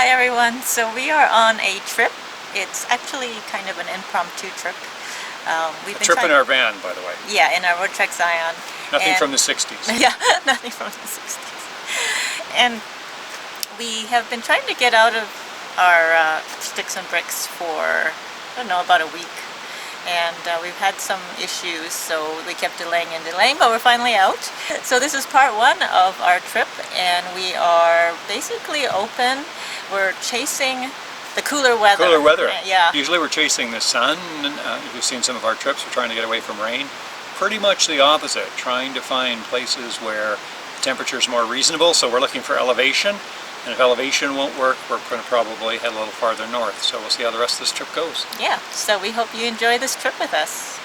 Hi everyone, so we are on a trip. It's actually kind of an impromptu trip. We've been trip in our van, by the way. Yeah, in our Roadtrek Zion. Nothing from the 60s. Yeah, nothing from the 60s. And we have been trying to get out of our sticks and bricks for, I don't know, about a week. And we've had some issues, so we kept delaying and delaying, but we're finally out. So this is part one of our trip, and we are basically open. We're chasing the cooler weather. Cooler weather. Yeah. Usually we're chasing the sun. If you've seen some of our trips, we're trying to get away from rain. Pretty much the opposite, trying to find places where the temperature is more reasonable, so we're looking for elevation. And if elevation won't work, we're going to probably head a little farther north. So we'll see how the rest of this trip goes. Yeah, so we hope you enjoy this trip with us.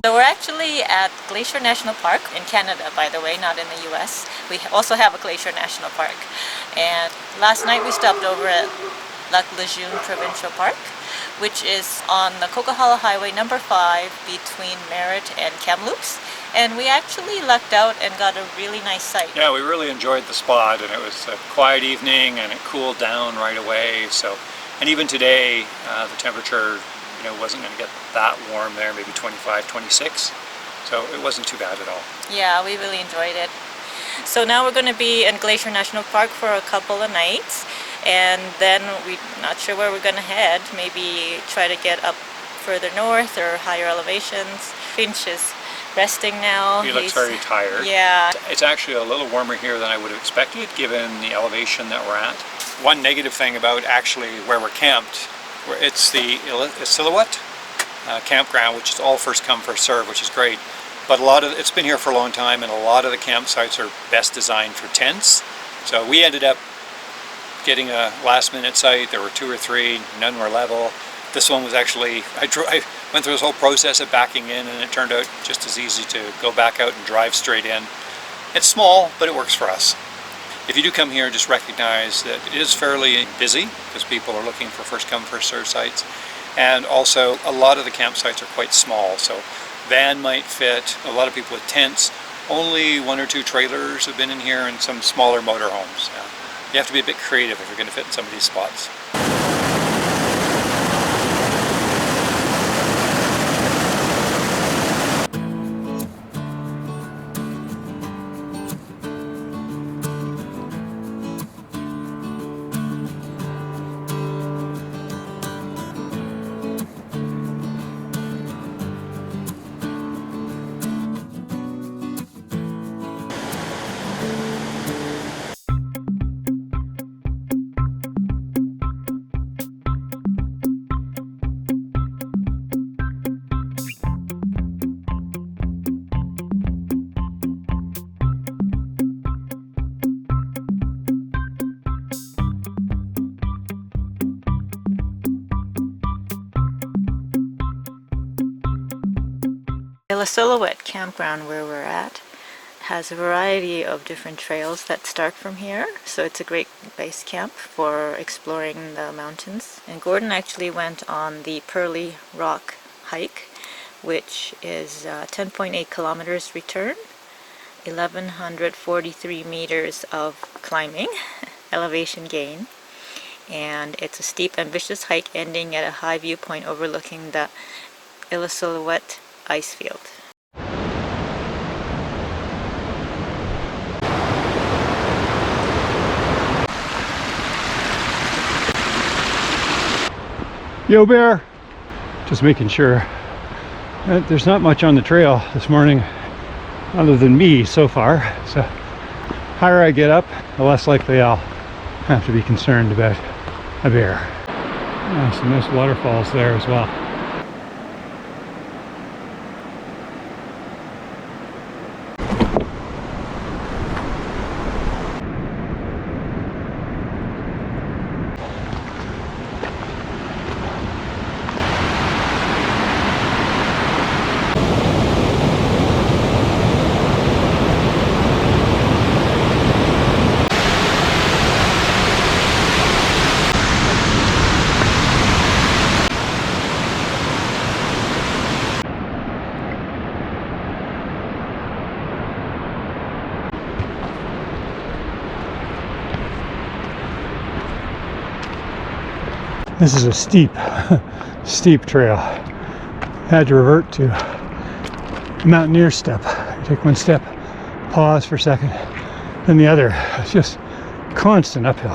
So we're actually at Glacier National Park in Canada, by the way, not in the US. We also have a Glacier National Park. And last night we stopped over at Lac Lejeune Provincial Park, which is on the Coquihalla Highway number 5 between Merritt and Kamloops. And we actually lucked out and got a really nice site. Yeah, we really enjoyed the spot, and it was a quiet evening and it cooled down right away. So, and even today, the temperature, wasn't going to get that warm there, maybe 25, 26. So it wasn't too bad at all. Yeah, we really enjoyed it. So now we're going to be in Glacier National Park for a couple of nights. And then we're not sure where we're going to head. Maybe try to get up further north or higher elevations. Finch is resting now. He looks very tired. Yeah. It's actually a little warmer here than I would have expected given the elevation that we're at. One negative thing about actually where we're camped, it's the Illecillewaet Campground, which is all first come first serve, which is great. But it's been here for a long time, and a lot of the campsites are best designed for tents. So we ended up getting a last-minute site. There were 2 or 3, none were level. This one was actually, I went through this whole process of backing in, and it turned out just as easy to go back out and drive straight in. It's small, but it works for us. If you do come here, just recognize that it is fairly busy because people are looking for first come first serve sites, and also a lot of the campsites are quite small, so van might fit. A lot of people with tents. Only 1 or 2 trailers have been in here, and some smaller motorhomes. You have to be a bit creative if you're going to fit in some of these spots. Illecillewaet Campground, where we're at, has a variety of different trails that start from here, so it's a great base camp for exploring the mountains. And Gordon actually went on the Perley Rock Hike, which is 10.8 kilometers return, 1,143 meters of climbing, elevation gain, and it's a steep, ambitious hike ending at a high viewpoint overlooking the Illecillewaet ice field. Yo Bear! Just making sure that there's not much on the trail this morning other than me so far. So the higher I get up, the less likely I'll have to be concerned about a bear. Some nice waterfalls there as well. This is a steep, steep trail. Had to revert to mountaineer step. Take one step, pause for a second, then the other. It's just constant uphill.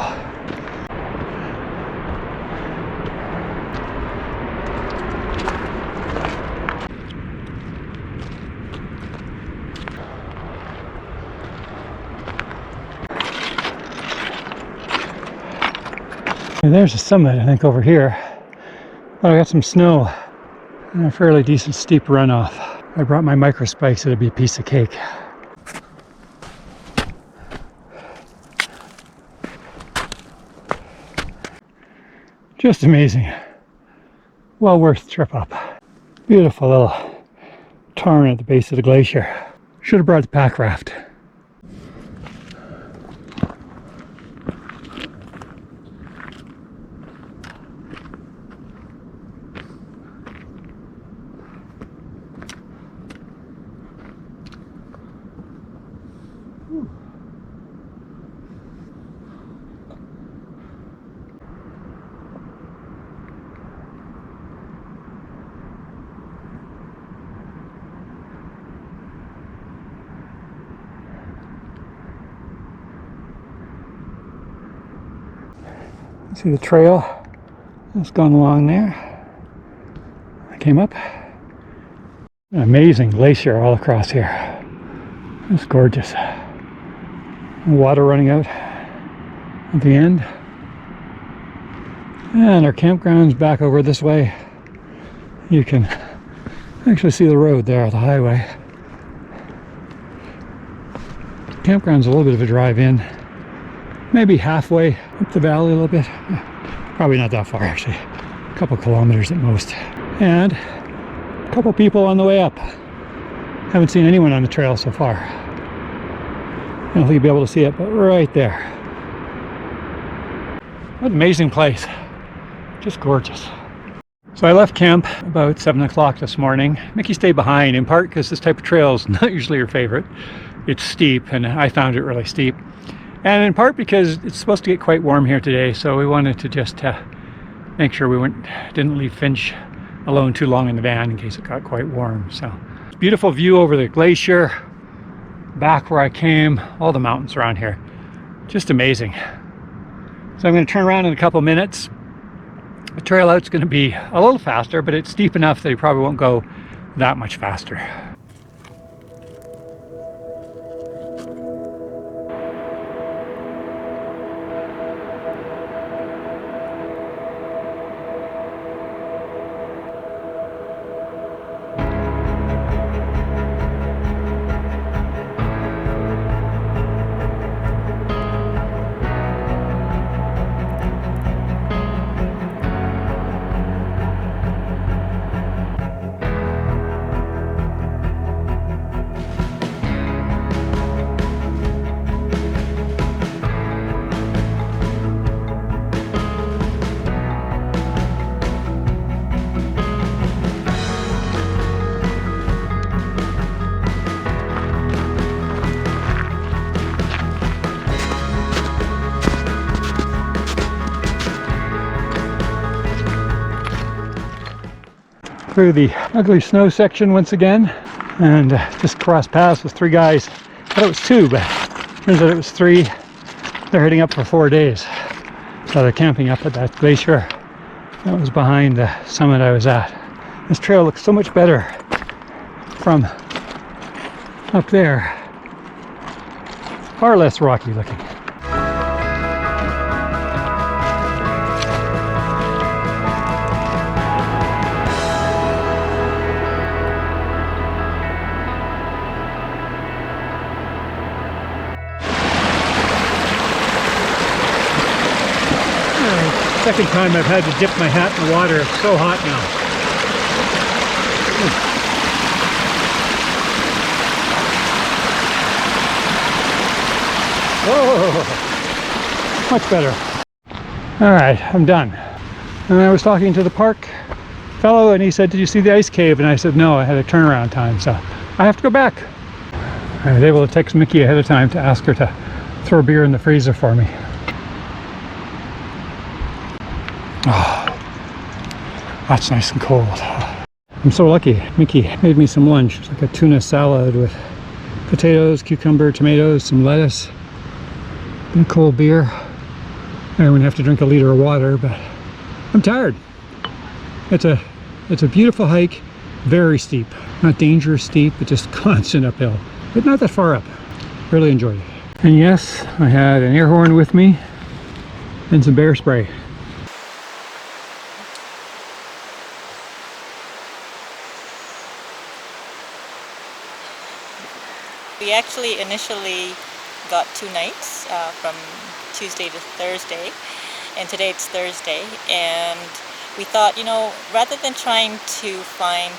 And there's a summit, I think, over here. But I got some snow and a fairly decent steep runoff. I brought my micro spikes, it'll be a piece of cake. Just amazing. Well worth the trip up. Beautiful little tarn at the base of the glacier. Should have brought the pack raft. See the trail that's gone along there. I came up. An amazing glacier all across here. It's gorgeous. Water running out at the end. And our campground's back over this way. You can actually see the road there, the highway. Campground's a little bit of a drive in. Maybe halfway up the valley a little bit. Probably not that far actually. A couple kilometers at most. And a couple people on the way up. Haven't seen anyone on the trail so far. I don't think you'll be able to see it, but right there. What an amazing place. Just gorgeous. So I left camp about 7 o'clock this morning. Mickey stayed behind, in part because this type of trail is not usually her favorite. It's steep, and I found it really steep. And in part because it's supposed to get quite warm here today, so we wanted to just make sure we didn't leave Finch alone too long in the van in case it got quite warm. So beautiful view over the glacier, back where I came, all the mountains around here. Just amazing. So I'm going to turn around in a couple minutes. The trail out's going to be a little faster, but it's steep enough that you probably won't go that much faster. Through the ugly snow section once again, and just crossed paths with 3 guys. I thought it was 2, but turns out it was 3. They're heading up for 4 days. So they're camping up at that glacier that was behind the summit I was at. This trail looks so much better from up there. Far less rocky looking. Second time I've had to dip my hat in the water. It's so hot now. Whoa! Much better. All right, I'm done. And I was talking to the park fellow, and he said, "Did you see the ice cave?" And I said, "No, I had a turnaround time, so I have to go back." I was able to text Mickey ahead of time to ask her to throw beer in the freezer for me. Oh, That's nice and cold. I'm so lucky. Mickey made me some lunch. It's like a tuna salad with potatoes, cucumber, tomatoes, some lettuce, and cold beer. And I'm gonna have to drink a liter of water, but I'm tired. It's a beautiful hike, very steep. Not dangerous steep, but just constant uphill. But not that far up. Really enjoyed it. And yes, I had an air horn with me and some bear spray. We actually initially got 2 nights from Tuesday to Thursday, and today it's Thursday, and we thought, you know, rather than trying to find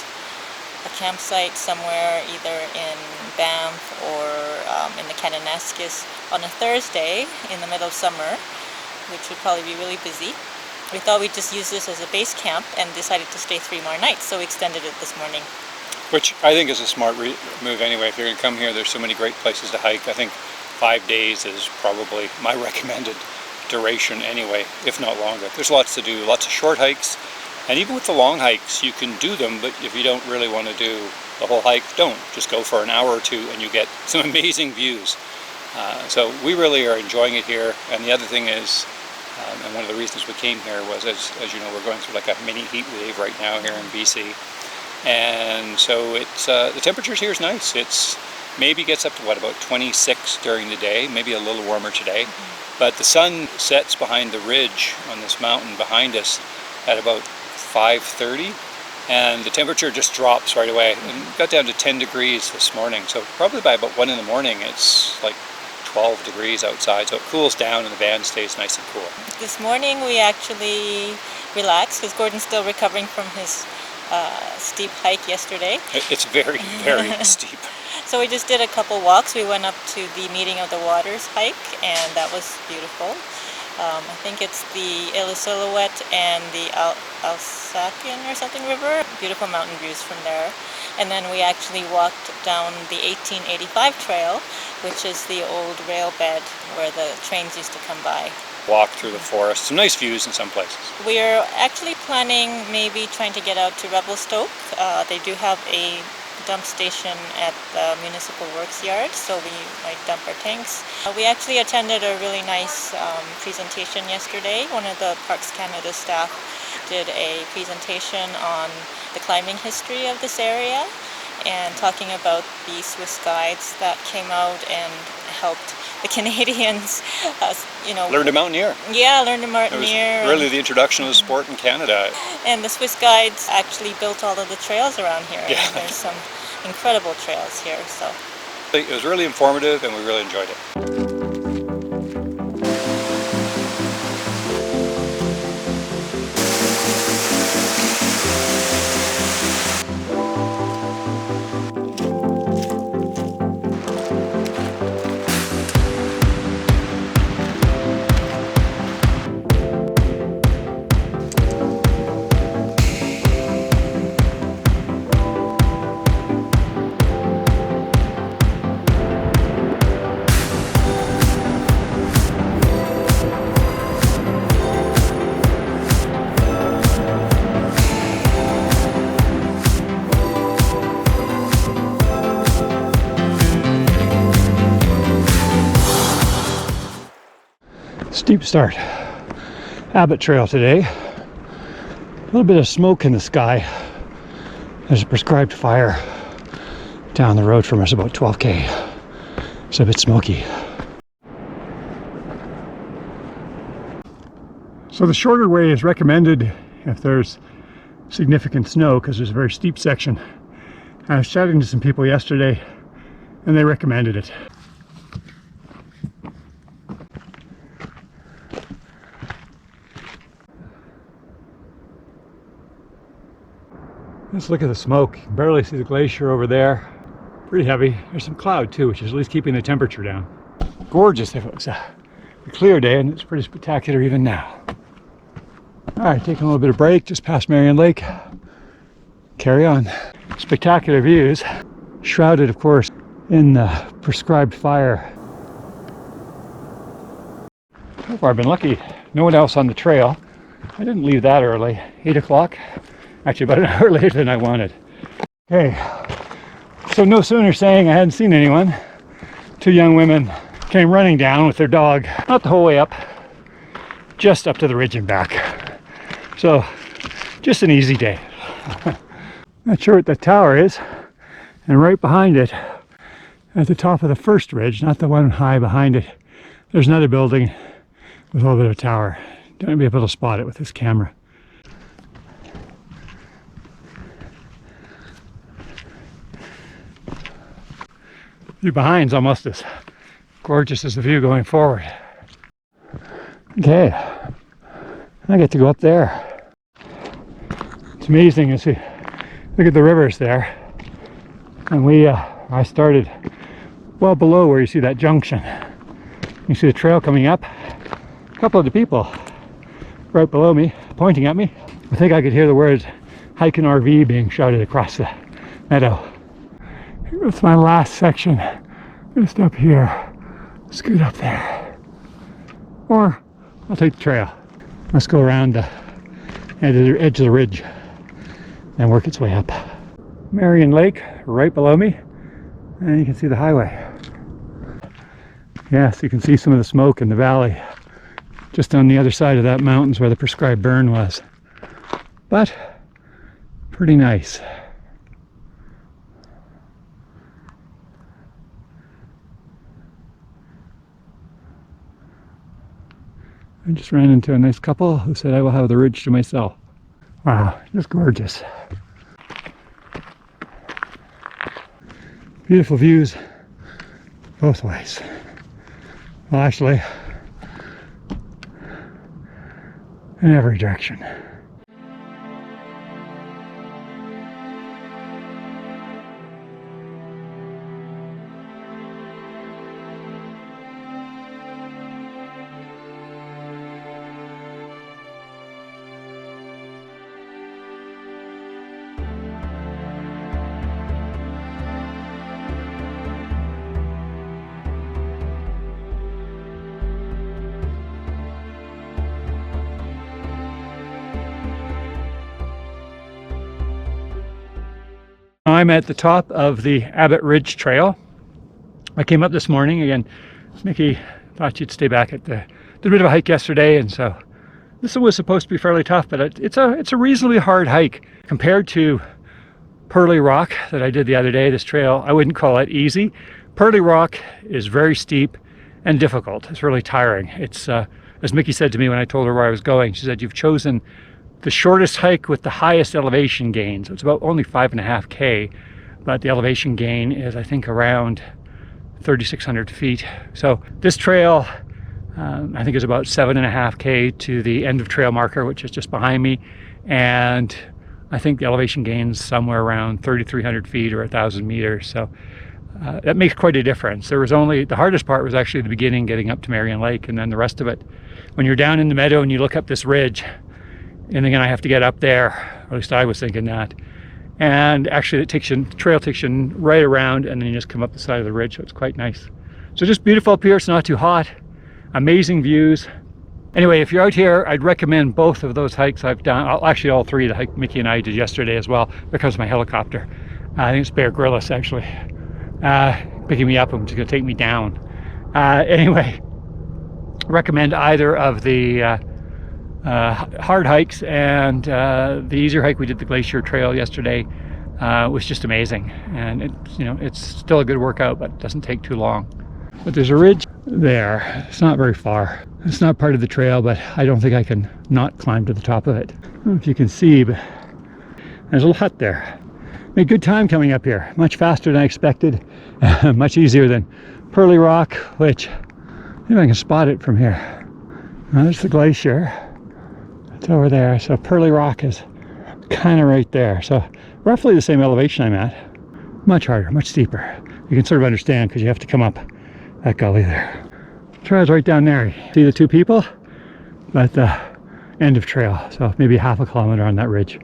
a campsite somewhere either in Banff or in the Kananaskis on a Thursday in the middle of summer, which would probably be really busy, we thought we'd just use this as a base camp and decided to stay 3 more nights, so we extended it this morning. Which I think is a smart move anyway. If you're going to come here, there's so many great places to hike. I think 5 days is probably my recommended duration anyway, if not longer. There's lots to do, lots of short hikes, and even with the long hikes you can do them, but if you don't really want to do the whole hike, don't. Just go for an hour or 2 and you get some amazing views. So we really are enjoying it here. And the other thing is, and one of the reasons we came here was, as you know, we're going through like a mini heat wave right now here in BC, and so it's the temperatures here is nice. It's maybe gets up to what, about 26 during the day, maybe a little warmer today. But the sun sets behind the ridge on this mountain behind us at about 5:30, and the temperature just drops right away. And got down to 10 degrees this morning, so probably by about 1 in the morning it's like 12 degrees outside, so it cools down and the van stays nice and cool. This morning we actually relaxed because Gordon's still recovering from his steep hike yesterday. It's very, very steep. So we just did a couple walks. We went up to the Meeting of the Waters hike, and that was beautiful. I think it's the Illecillewaet and the Alsatian or something river. Beautiful mountain views from there. And then we actually walked down the 1885 trail, which is the old rail bed where the trains used to come by. Walk through the forest. Some nice views in some places. We're actually planning maybe trying to get out to Revelstoke. They do have a dump station at the Municipal Works Yard, so we might dump our tanks. We actually attended a really nice presentation yesterday. One of the Parks Canada staff did a presentation on the climbing history of this area and talking about the Swiss guides that came out and helped the Canadians, you know, Learn to mountaineer. Yeah, learn to mountaineer. It was really the introduction of the sport in Canada. And the Swiss guides actually built all of the trails around here. Yeah. And there's some incredible trails here. So It was really informative and we really enjoyed it. Steep start. Abbott Trail today. A little bit of smoke in the sky. There's a prescribed fire down the road from us, about 12k. It's a bit smoky. So the shorter way is recommended if there's significant snow, because there's a very steep section. I was chatting to some people yesterday and they recommended it. Let's look at the smoke. You can barely see the glacier over there. Pretty heavy. There's some cloud too, which is at least keeping the temperature down. Gorgeous if it was a clear day, and it's pretty spectacular even now. All right, taking a little bit of break just past Marion Lake. Carry on. Spectacular views, shrouded of course in the prescribed fire. So far I've been lucky. No one else on the trail. I didn't leave that early. 8 o'clock. Actually, about an hour later than I wanted. Okay, so no sooner saying I hadn't seen anyone, two young women came running down with their dog, not the whole way up, just up to the ridge and back. So, just an easy day. Not sure what the tower is, and right behind it, at the top of the first ridge, not the one high behind it, there's another building with a little bit of a tower. Don't be able to spot it with this camera. The view behind's almost as gorgeous as the view going forward. Okay, I get to go up there. It's amazing to see. Look at the rivers there. And I started well below where you see that junction. You see the trail coming up. A couple of the people right below me, pointing at me. I think I could hear the words hike and RV being shouted across the meadow. It's my last section, just up here. Scoot up there. Or I'll take the trail. Let's go around the edge of the ridge and work its way up. Marion Lake right below me, and you can see the highway. Yes, you can see some of the smoke in the valley just on the other side of that mountains where the prescribed burn was. But pretty nice. I just ran into a nice couple who said I will have the ridge to myself. Wow, just gorgeous. Beautiful views both ways. Well, actually, in every direction. I'm at the top of the Abbott Ridge Trail. I came up this morning again. Mickey thought she'd stay back at did a bit of a hike yesterday, and so this was supposed to be fairly tough, but it's a reasonably hard hike compared to Perley Rock that I did the other day. This trail, I wouldn't call it easy. Perley Rock is very steep and difficult. It's really tiring. It's as Mickey said to me when I told her where I was going, she said, "You've chosen the shortest hike with the highest elevation gain." So it's about only 5.5K, but the elevation gain is, I think, around 3,600 feet. So this trail, I think, is about 7.5K to the end of trail marker, which is just behind me. And I think the elevation gain's somewhere around 3,300 feet or 1,000 meters. So that makes quite a difference. The hardest part was actually the beginning, getting up to Marion Lake, and then the rest of it, when you're down in the meadow and you look up this ridge, and again, I have to get up there, or at least I was thinking that. And actually, the trail takes you right around, and then you just come up the side of the ridge, so it's quite nice. So just beautiful up here, it's not too hot, amazing views. Anyway, if you're out here, I'd recommend both of those hikes I've done. Actually, all three, the hike Mickey and I did yesterday as well, because of my helicopter. I think it's Bear Grylls, actually, picking me up and just gonna take me down. Anyway, recommend either of the hard hikes, and the easier hike we did, the Glacier Trail yesterday, was just amazing, and it's still a good workout, but it doesn't take too long. But there's a ridge there. It's not very far. It's not part of the trail, but I don't think I can not climb to the top of it. I don't know if you can see, but there's a little hut there. Made good time coming up here. Much faster than I expected. Much easier than Perley Rock, which maybe I can spot it from here. Now, there's the glacier. It's over there. So Perley Rock is kind of right there. So roughly the same elevation I'm at. Much harder, much steeper. You can sort of understand because you have to come up that gully there. Trail's right down there. You see the two people? At the end of trail. So maybe half a kilometer on that ridge.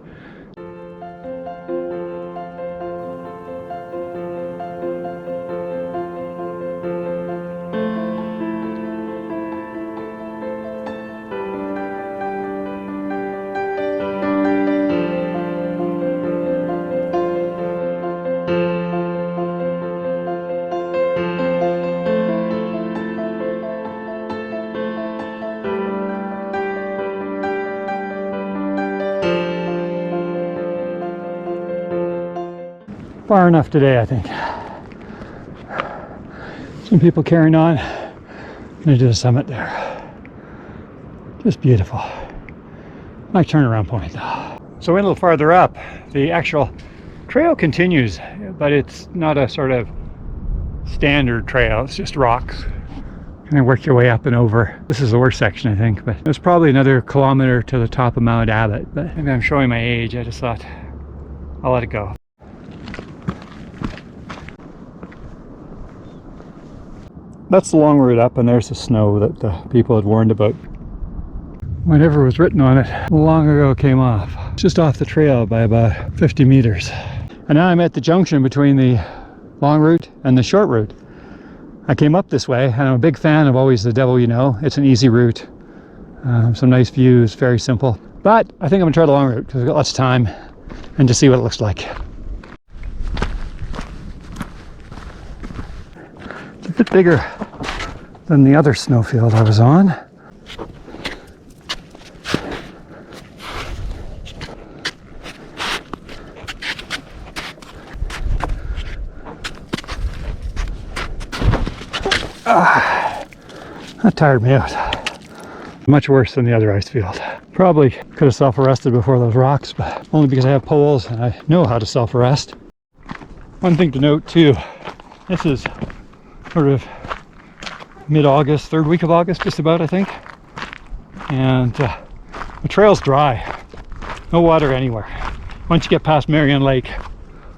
far enough today, I think. Some people carrying on. Gonna do the summit there. Just beautiful. Nice turnaround point though. So we went a little farther up. The actual trail continues, but it's not a sort of standard trail. It's just rocks. And work your way up and over. This is the worst section, I think, but there's probably another kilometer to the top of Mount Abbott. But maybe I'm showing my age. I just thought I'll let it go. That's the long route up, and there's the snow that the people had warned about. Whatever was written on it long ago came off. Just off the trail by about 50 meters. And now I'm at the junction between the long route and the short route. I came up this way, and I'm a big fan of Always the Devil You Know. It's an easy route. Some nice views, very simple. But I think I'm gonna try the long route because I've got lots of time and just see what it looks like. It's a bit bigger than the other snowfield I was on. That tired me out. Much worse than the other ice field. Probably could have self-arrested before those rocks, but only because I have poles and I know how to self-arrest. One thing to note too, this is sort of mid-August, third week of August just about, I think. And the trail's dry. No water anywhere. Once you get past Marion Lake,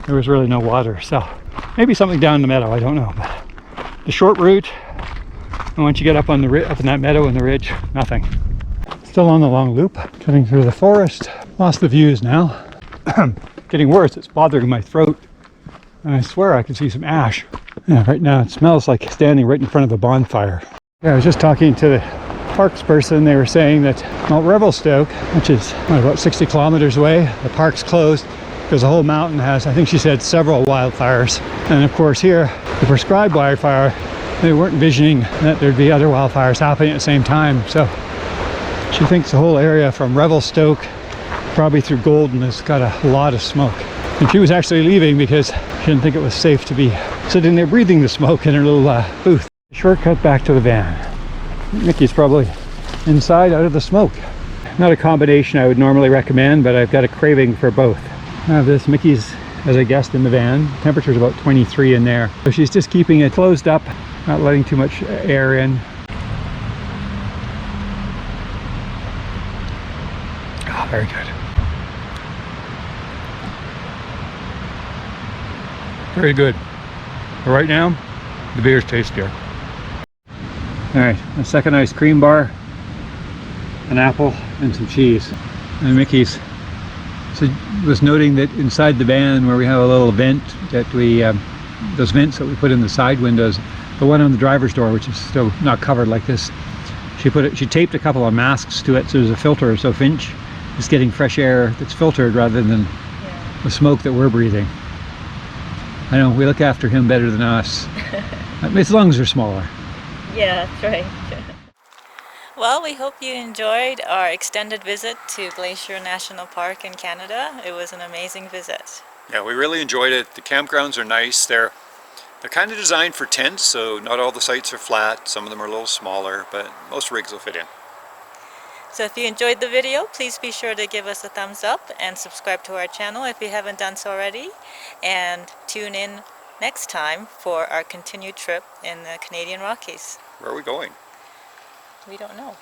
there was really no water. So maybe something down the meadow, I don't know. But the short route, and once you get up on the up in that meadow and the ridge, nothing. Still on the long loop, cutting through the forest. Lost the views now. Getting worse, it's bothering my throat. And I swear I can see some ash. Yeah, right now it smells like standing right in front of a bonfire. Yeah, I was just talking to the parks person. They were saying that Mount Revelstoke, which is about 60 kilometers away, the park's closed because the whole mountain has, I think she said, several wildfires. And of course here, the prescribed wildfire, they weren't envisioning that there'd be other wildfires happening at the same time. So she thinks the whole area from Revelstoke probably through Golden has got a lot of smoke. And she was actually leaving because she didn't think it was safe to be sitting there breathing the smoke in her little booth. Shortcut back to the van. Mickey's probably inside out of the smoke. Not a combination I would normally recommend, but I've got a craving for both. I have this Mickey's, as I guessed, in the van. Temperature's about 23 in there. So she's just keeping it closed up, not letting too much air in. Oh, very good. Very good. But right now, the beer's tastier. Alright, a second ice cream bar, an apple, and some cheese. And Mickey's was noting that inside the van where we have a little vent that we, those vents that we put in the side windows, the one on the driver's door, which is still not covered like this, she taped a couple of masks to it so there's a filter, so Finch is getting fresh air that's filtered rather than the smoke that we're breathing. I know, we look after him better than us. His lungs are smaller. Yeah, that's right. Well, we hope you enjoyed our extended visit to Glacier National Park in Canada. It was an amazing visit. Yeah, we really enjoyed it. The campgrounds are nice. They're kind of designed for tents, so not all the sites are flat. Some of them are a little smaller, but most rigs will fit in. So if you enjoyed the video, please be sure to give us a thumbs up and subscribe to our channel if you haven't done so already. And tune in next time for our continued trip in the Canadian Rockies. Where are we going? We don't know.